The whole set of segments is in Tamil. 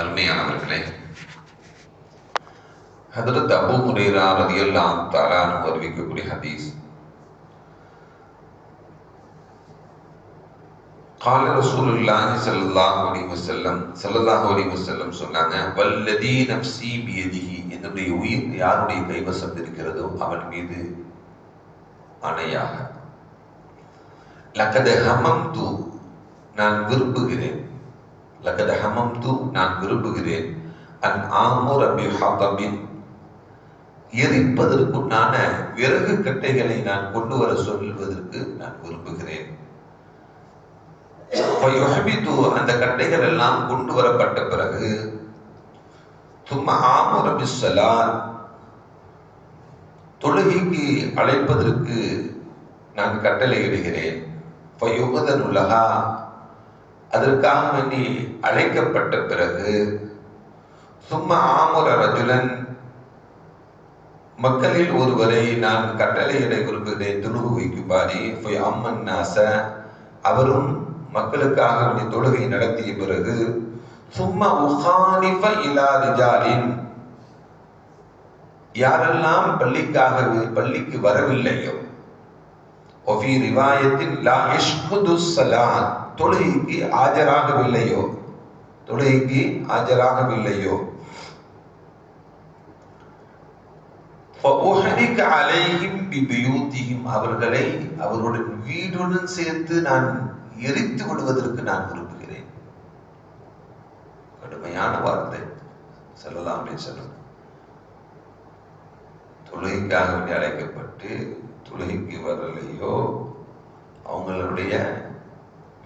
அருமையானவர்களே, ஹதரத் அபூ ஹுரைரா ரலியல்லாஹு தஆலா அன்ஹு அறிவிக்கக்கூடிய ஹதீஸ். قال رسول الله صلى الله عليه وسلم சொன்னாங்க, வல்லதி நஃப்ஸி பியதிஹி, என்னுடைய உயிர் யாருடைய கைவசம் இருக்கிறதோ அவன் மீது ஆணையாக, லகத் ஹமம்து, நான் விரும்புகிறேன், லகத் ஹமம்து, நான் விரும்புகிறேன், அன் ஆமுர பிஹதபின், எரிப்பதற்குண்டான விறகு கட்டைகளை நான் கொண்டு வர சொல்வதற்கு நான் விரும்புகிறேன். அந்த கட்டைகள் எல்லாம் கொண்டு வரப்பட்ட பிறகு தும்ம ஆமுர பிஸ்ஸலாத், தொழுகைக்கு அழைப்பதற்கு நான் கட்டளையிடுகிறேன். ஃபயுஅதனு லஹா, அதற்காக வேண்டி அழைக்கப்பட்ட பிறகு சும்ம ஆமுர ரஜுலன், மக்களில் ஒருவரை நான் கட்டளையிட விரும்புகிறேன் தொழுகு வைக்குமாறு. ஃபயஅம்மன் நாஸ, அவரும் மக்களுக்காக வேண்டி தொழுகை நடத்திய பிறகு சும்ம உகானிஃப இலா ரிஜாலின், யாரெல்லாம் பள்ளிக்கு வரவில்லையோ, ஒஃபி ரிவாயத்தின் லா யஷ்ஹது ஸலாத், தொழுகைக்கு ஆஜராகவில்லையோ, ஃபஉஹரிக அலைஹிம் பிபியூதிஹிம், அவர்களை அவர்களுடைய வீடுடன் சேர்த்து நான் எரித்து விடுவதற்கு நான் விரும்புகிறேன். கடுமையான வார்த்தை ஸல்லல்லாஹு அலைஹி வஸல்லம். தொழுகைக்காக வேண்டி அழைக்கப்பட்டு தொழுகைக்கு வரலையோ, அவங்களுடைய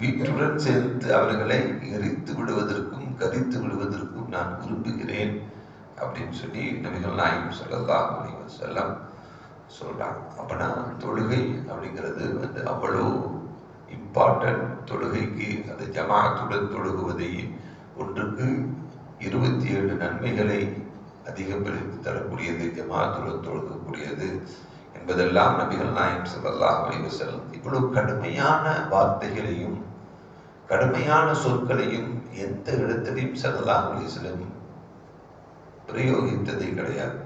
வீட்டுடன் சேர்த்து அவர்களை எரித்து விடுவதற்கும் கரித்து விடுவதற்கும் நான் விரும்புகிறேன் அப்படின்னு சொல்லி நபிகள் நாயகம் ஸல்லல்லாஹு அலைஹி வஸல்லம் சொல்றாங்க. அப்பனா தொழுகை அப்படிங்கிறது அவ்வளோ இம்பார்ட்டன்ட். தொழுகைக்கு அந்த ஜமாஅத்துடன் தொழுகுவதை ஒன்றுக்கு 27 நன்மைகளை அதிகப்படுத்தி தரக்கூடியது ஜமாஅத்துடன் தொழுகக்கூடியது என்பதெல்லாம் நபிகள் நாயகம் ஸல்லல்லாஹு அலைஹி வஸல்லம் இவ்வளவு கடுமையான வார்த்தைகளையும் கடுமையான சொற்களையும் எந்த இடத்திலையும் ஸல்லல்லாஹு அலைஹி வஸல்லம் பிரயோகித்ததே கிடையாது.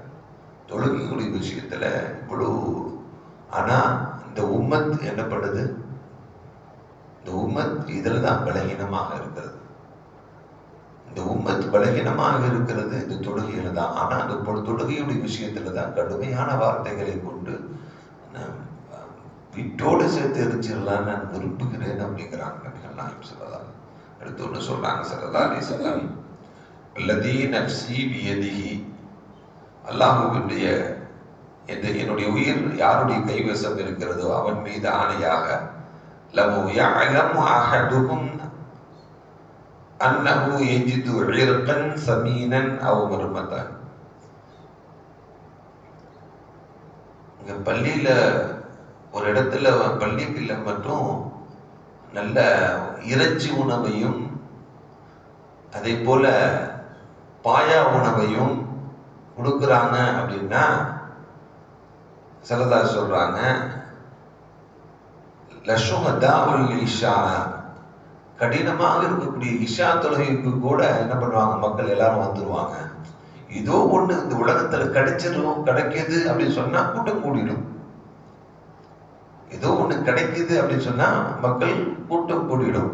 தொழுகையுடைய விஷயத்துல இவ்வளவு. ஆனா இந்த உம்மத் என்ன பண்ணுது? இந்த உம்மத் இதுல தான் பலகீனமாக இருக்கிறது. இந்த உம்மத் பலகீனமாக இருக்கிறது இந்த தொழுகையில தான். ஆனா அந்த தொழுகையுடைய விஷயத்துல தான் கடுமையான வார்த்தைகளை கொண்டு வீட்டோடு சேர்த்து எரிச்சிடலாம் நான் விரும்புகிறேன் அப்படிங்கிறாங்க நபிகள் நாயகம் ஸல்லல்லாஹு அலைஹி வஸல்லம். அடுத்து ஒன்று சொல்றாங்க ஸல்லல்லாஹு அலைஹி வஸல்லம், அல்லதி நஃப்ஸி பியதிஹி, அல்லாஹ்வுடைய என்னுடைய உயிர் யாருடைய கைவசம் இருக்கிறதோ அவன் மீது ஆணையாக, லவ் யஅலமு அஹதுகும் அன்னஹு யஜிது இர்கன் சமீனன் அவ் மர்மதன். இங்க பள்ளியில ஒரு இடத்துல பள்ளிக்குள்ள மட்டும் நல்ல இறைச்சி உணவையும் அதே போல பாயா உணவையும் கொடுக்குறாங்க அப்படின்னா ஸல்லல்லாஹு சொல்றாங்க, லஷுஹதாஉல் இஷா, கடினமாக இருக்கக்கூடிய இஷா தொழுகைக்கு கூட என்ன பண்ணுவாங்க, மக்கள் எல்லாரும் வந்துருவாங்க. ஏதோ ஒண்ணு இந்த உலகத்துல கிடைக்குது அப்படின்னு சொன்னா கூட்டம் கூடிடும். ஏதோ ஒண்ணு கிடைக்குது அப்படின்னு சொன்னா மக்கள் கூட்டம் கூடிடும்.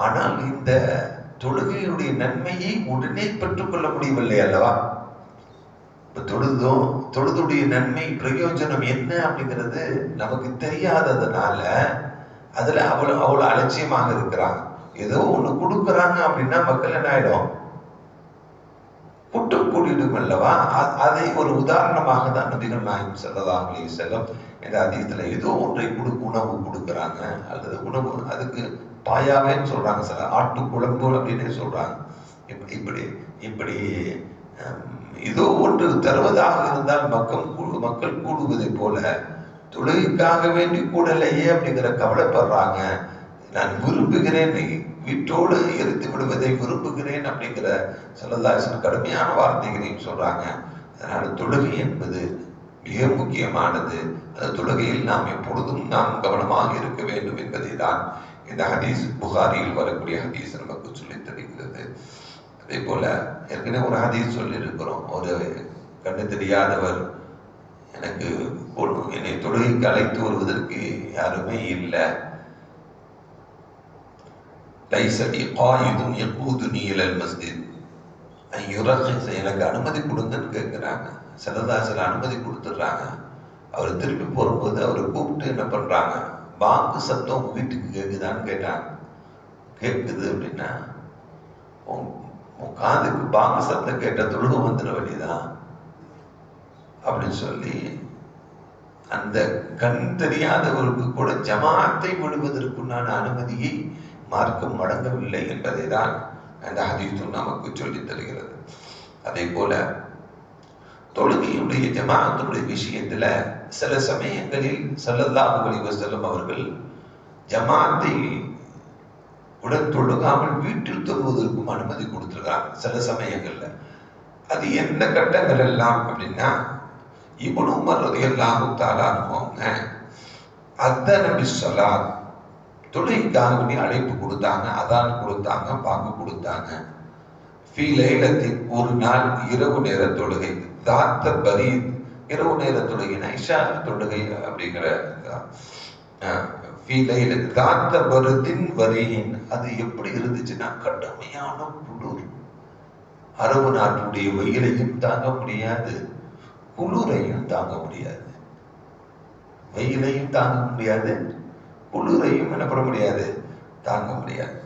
ஆனால் இந்த தொழுகையுடைய நன்மையை உடனே பெற்றுக்கொள்ள முடியவில்லை அல்லவா? இப்ப தொழுதுடைய நன்மை பிரயோஜனம் என்ன அப்படிங்கிறது நமக்கு தெரியாததுனால அதுல அவ்வளவு அலட்சியமாக இருக்கிறாங்க. ஏதோ ஒண்ணு கொடுக்குறாங்க அப்படின்னா மக்கள் என்ன ஆயிடும், கூட்டம் கூடிடும் அல்லவா? அதை ஒரு உதாரணமாக தான் நபிகள் நாயகம் ஸல்லல்லாஹு அலைஹி வஸல்லம் இந்த ஹதீஸ்ல ஏதோ ஒன்றை உணவு கொடுக்குறாங்க அல்லது உணவு அதுக்கு பாயாவேன்னு சொல்றாங்க, சில ஆட்டு குழம்பு அப்படின்னு சொல்றாங்க. இப்படி ஏதோ ஒன்று தருவதாக இருந்தால் மக்கள் கூடுவதை போல தொழுகைக்காக வேண்டி கூடலையே அப்படிங்கிற கவலைப்படுறாங்க. நான் விரும்புகிறேன், வீட்டோடு எரித்து விடுவதை விரும்புகிறேன் அப்படிங்கிற ஸல்லல்லாஹு அலைஹி வஸல்லம் கடுமையான வார்த்தைகளையும் சொல்றாங்க. அதனால தொழுகை என்பது மிக முக்கியமானது. அந்த தொழுகையில் நாம் எப்பொழுதும் நாம் கவனமாக இருக்க வேண்டும் என்பதை தான் இந்த ஹதீஸ் புகாரியில் வரக்கூடிய ஹதீஸ் நமக்கு சொல்லித் தருகிறது. அதே போல ஏற்கனவே ஒரு ஹதீஸ் சொல்லி இருக்கிறோம். ஒரு கண்ணு தெரியாதவர் எனக்கு என்னை தொழுகைக்கு அழைத்து வருவதற்கு யாருமே இல்லை. எனக்கு அனுமதி கொடுங்கன்னு கேட்கிறாங்க. சில அனுமதி கொடுத்துடுறாங்க. அவர் திருப்பி போகும்போது அவரை கூப்பிட்டு என்ன பண்றாங்க, பாங்கு சத்தம் உங்க வீட்டுக்கு கேட்குதான்னு கேட்டாங்க. கேட்குது அப்படின்னா உன் காதுக்கு பாங்கு சத்தம் கேட்ட தொழுகை வந்துட வேண்டியதான் அப்படின்னு சொல்லி அந்த கண் தெரியாதவருக்கு கூட ஜமாத்தை விடுவதற்குண்டான அனுமதியை மார்க்கம் வழங்கவில்லை என்பதை தான் அந்த ஹதீஸ் நமக்கு சொல்லித் தருகிறது. அதே போல தொழுகையுடைய ஜமாத்துடைய விஷயத்துல சில சமயங்களில் ஸல்லல்லாஹு அலைஹி வஸல்லம் அவர்கள் ஜமாத்தை உடன் தொழுகாமல் வீட்டில் தொழுவதற்கும் அனுமதி கொடுத்திருக்காங்க சில சமயங்கள்ல. அது எந்த கட்டங்கள் எல்லாம் அப்படின்னா, இப்னு உமர் ரலியல்லாஹு தஆலா அன்ஹுங்க அத்தன பிஸ்ஸலாத் தொழுகைக்காக வேண்டி அழைப்பு கொடுத்தாங்க, அதான் கொடுத்தாங்க, பாங்கு கொடுத்தாங்க. ஃபீ லைலத்தின் ஒரு நாள் இரவு நேர தொழுகை, தாத்த பரீத் இரவு நேர தொழுகைனா இஷா தொழுகை அப்படிங்கிற ஃபீ லைலத் தாத்த பரதின் வரீன். அது எப்படி இருந்துச்சுன்னா கடுமையான குளிர், அரபு நாட்டுடைய வெயிலையும் தாங்க முடியாது, குளிரையும் தாங்க முடியாது. வெயிலையும் தாங்க முடியாது, குளிரையும் என்ன பண்ண முடியாது, தாங்க முடியாது.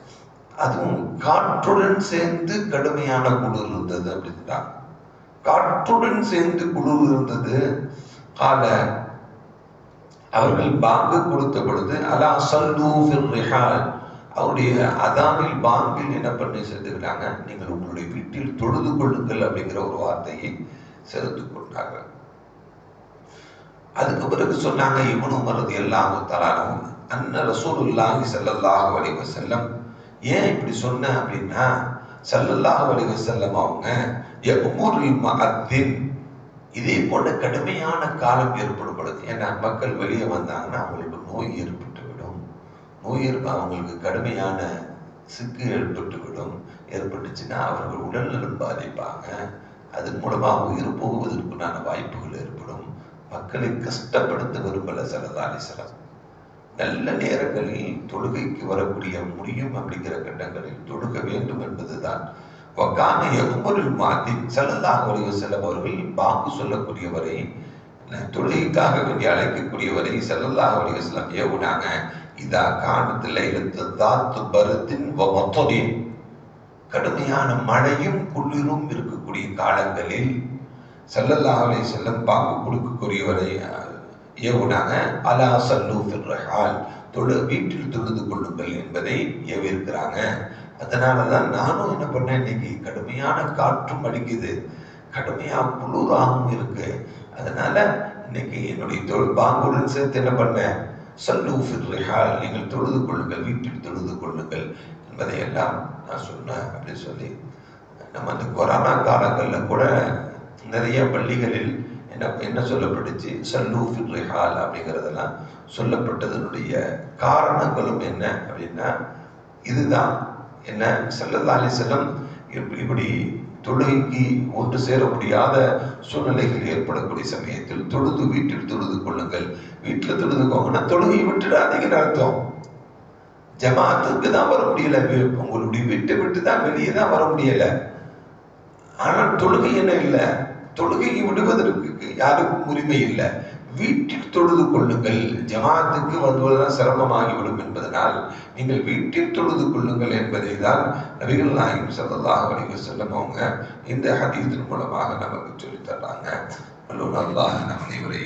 அதுவும் காற்றுடன் சேர்ந்து கடுமையான குளிர் இருந்தது அப்படின்றாங்க. காற்றுடன் சேர்ந்து குளிர் இருந்தது. கால அவர்கள் பாங்கு கொடுத்த பொழுது அலா சல்லூ ஃபிர் ரிஹால், அவருடைய அதானில் பாங்கில் என்ன பண்ணி சேர்த்துக்கிட்டாங்க, நீங்கள் உங்களுடைய வீட்டில் தொழுது கொள்ளுங்கள் அப்படிங்கிற ஒரு வார்த்தையை சேர்த்து கொண்டார்கள். அதுக்கு பிறகு சொன்னாங்க இப்னு உமர் ரலியல்லாஹு தஆலா அன்ன ரசூலுல்லாஹி ஸல்லல்லாஹு அலைஹி வஸல்லம், ஏன் இப்படி சொன்ன அப்படின்னா, ஸல்லல்லாஹு அலைஹி வஸல்லம் அவங்க யக்முருல் முஅத்தின், இதே போல கடுமையான காலம் ஏற்படும் பொழுது, ஏன்னா மக்கள் வெளியே வந்தாங்கன்னா அவங்களுக்கு நோய் ஏற்பட்டு விடும், அவங்களுக்கு கடுமையான சிக்கு ஏற்பட்டு விடும். ஏற்பட்டுச்சுன்னா அவர்கள் உடல்நலம் பாதிப்பாங்க, அதன் மூலமாக உயிர் போகுவதற்குண்டான வாய்ப்புகள் ஏற்படும். மக்களை கஷ்டப்படுத்த விரும்பல ஸல்லல்லாஹு அலைஹி வஸல்லம். நல்ல நேரங்களில் தொழுகைக்கு வரக்கூடிய முடியும் அப்படிங்கிற கட்டங்களில் தொழுக வேண்டும் என்பதுதான். வகான யக்முருல் முஅத்தின், ஸல்லல்லாஹு அலைஹி வஸல்லம் அவர்கள் பாங்கு சொல்லக்கூடியவரை, தொழுகைக்காக வேண்டி அழைக்கக்கூடியவரை ஸல்லல்லாஹு அலைஹி வஸல்லம் ஏவுனாங்க. இதா கானத் லைலத்து தாத்து பரதின் வ மத்ரின், கடுமையான மழையும் குளிரும் இருக்கக்கூடிய காலங்களில் ஸல்லல்லாஹு அலைஹி வஸல்லம் பாங்கு கொடுக்கக்கூடியவரை ஏவுனாங்க. அலா சல்லூ ஃபிர் ரிஹால், வீட்டில் தொழுது கொள்ளுங்கள் என்பதை ஏவிருக்கிறாங்க. அதனாலதான் நானும் என்ன பண்ணேன், இன்னைக்கு கடுமையான காற்றும் அடிக்குது, கடுமையா குளிராகவும் இருக்கு, அதனால இன்னைக்கு என்னுடைய பாங்குடன் சேர்த்து என்ன பண்ணேன், சல்லூ ஃபிர் ரிஹால், நீங்கள் தொழுது கொள்ளுங்கள், வீட்டில் தொழுது கொள்ளுங்கள் என்பதை எல்லாம் நான் சொன்னேன் அப்படின்னு சொல்லி, நம்ம அந்த கொரோனா காலங்களில் கூட நிறைய பள்ளிகளில் என்ன சொல்லப்பட்டுச்சு, சல்லூ ஃபிர் ரிஹால் அப்படிங்கிறதெல்லாம் சொல்லப்பட்டதனுடைய காரணங்களும் என்ன அப்படின்னா இதுதான். என்ன, ஸல்லல்லாஹு அலைஹி வஸல்லம் இப்படி தொழுகைக்கு ஒன்று சேர முடியாத சூழ்நிலைகள் ஏற்படக்கூடிய சமயத்தில் வீட்டில் தொழுது கொள்ளுங்கள், வீட்டில் தொழுதுக்கோங்கன்னா தொழுகை விட்டுடாதீங்கன்னு அர்த்தம். ஜமாத்துக்கு தான் வர முடியல, உங்களுடைய வீட்டை விட்டு தான் வெளியே தான் வர முடியல. ஆனால் தொழுகை என்ன இல்லை, தொழுகையை விடுவதற்கு யாருக்கும் உரிமை இல்லை. வீட்டில் தொழுது கொள்ளுங்கள், ஜமாத்துக்கு வருவதுதான் சிரமமாகிவிடும் என்பதனால் நீங்கள் வீட்டில் தொழுது கொள்ளுங்கள் என்பதை தான் நபிகள் நாயகம் ஸல்லல்லாஹு அலைஹி வஸல்லம் அவங்க இந்த ஹதீஸின் மூலமாக நமக்கு சொல்லித் தர்றாங்க. அல்லாஹ் நம் அனைவரையும்